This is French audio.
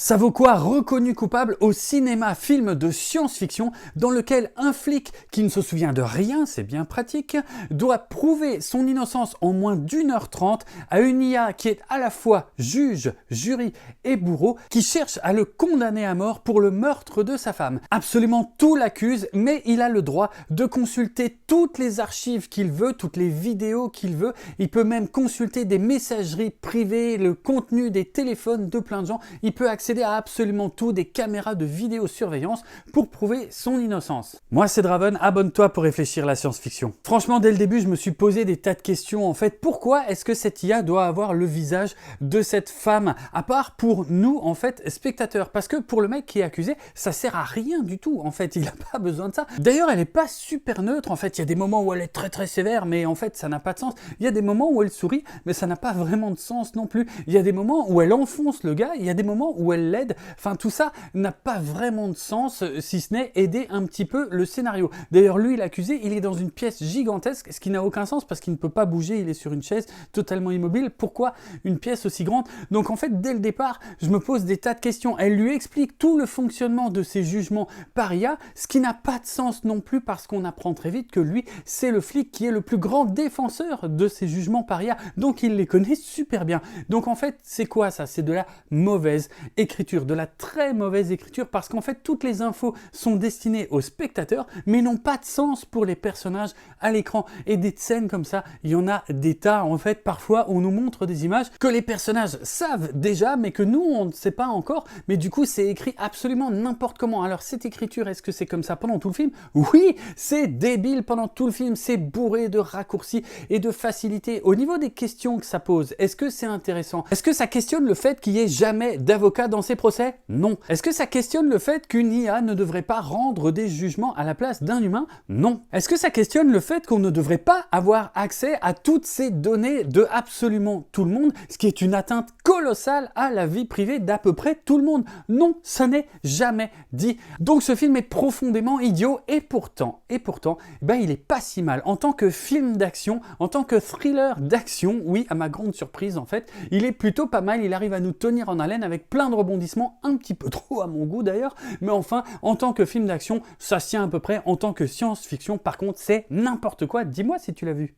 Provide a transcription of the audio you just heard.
Ça vaut quoi reconnu coupable au cinéma, film de science-fiction dans lequel un flic qui ne se souvient de rien, c'est bien pratique, doit prouver son innocence en moins d'1h30 à une IA qui est à la fois juge, jury et bourreau qui cherche à le condamner à mort pour le meurtre de sa femme. Absolument tout l'accuse, mais il a le droit de consulter toutes les archives qu'il veut, toutes les vidéos qu'il veut. Il peut même consulter des messageries privées, le contenu des téléphones de plein de gens. Il peut accéder à absolument tout, des caméras de vidéosurveillance pour prouver son innocence. Moi c'est Draven, abonne-toi pour réfléchir la science-fiction. Franchement dès le début je me suis posé des tas de questions en fait. Pourquoi est-ce que cette IA doit avoir le visage de cette femme? À part pour nous en fait spectateurs. Parce que pour le mec qui est accusé, ça sert à rien du tout en fait. Il n'a pas besoin de ça. D'ailleurs elle n'est pas super neutre en fait. Il y a des moments où elle est très sévère mais en fait ça n'a pas de sens. Il y a des moments où elle sourit mais ça n'a pas vraiment de sens non plus. Il y a des moments où elle enfonce le gars. Il y a des moments où elle l'aide, enfin tout ça n'a pas vraiment de sens si ce n'est aider un petit peu le scénario. D'ailleurs lui l'accusé il est dans une pièce gigantesque, ce qui n'a aucun sens parce qu'il ne peut pas bouger, il est sur une chaise totalement immobile. Pourquoi une pièce aussi grande? Donc en fait dès le départ je me pose des tas de questions. Elle lui explique tout le fonctionnement de ses jugements par IA, ce qui n'a pas de sens non plus parce qu'on apprend très vite que lui c'est le flic qui est le plus grand défenseur de ses jugements par IA, donc il les connaît super bien. Donc en fait c'est quoi ça? C'est de la mauvaise écriture, de la très mauvaise écriture parce qu'en fait toutes les infos sont destinées aux spectateurs mais n'ont pas de sens pour les personnages à l'écran. Et des scènes comme ça, il y en a des tas en fait. Parfois on nous montre des images que les personnages savent déjà mais que nous on ne sait pas encore, mais du coup c'est écrit absolument n'importe comment. Alors cette écriture, est-ce que c'est comme ça pendant tout le film? Oui, c'est débile pendant tout le film, c'est bourré de raccourcis et de facilité. Au niveau des questions que ça pose, est-ce que c'est intéressant? Est-ce que ça questionne le fait qu'il n'y ait jamais d'avocat dans ces procès? Non. Est-ce que ça questionne le fait qu'une IA ne devrait pas rendre des jugements à la place d'un humain? Non. Est-ce que ça questionne le fait qu'on ne devrait pas avoir accès à toutes ces données de absolument tout le monde, ce qui est une atteinte colossale à la vie privée d'à peu près tout le monde? Non, ça n'est jamais dit. Donc ce film est profondément idiot et pourtant, ben, il est pas si mal. En tant que film d'action, en tant que thriller d'action, oui, à ma grande surprise en fait, il est plutôt pas mal. Il arrive à nous tenir en haleine avec plein de rebondissements, un petit peu trop à mon goût d'ailleurs, mais enfin, en tant que film d'action, ça se tient à peu près. En tant que science-fiction, par contre, c'est n'importe quoi. Dis-moi si tu l'as vu.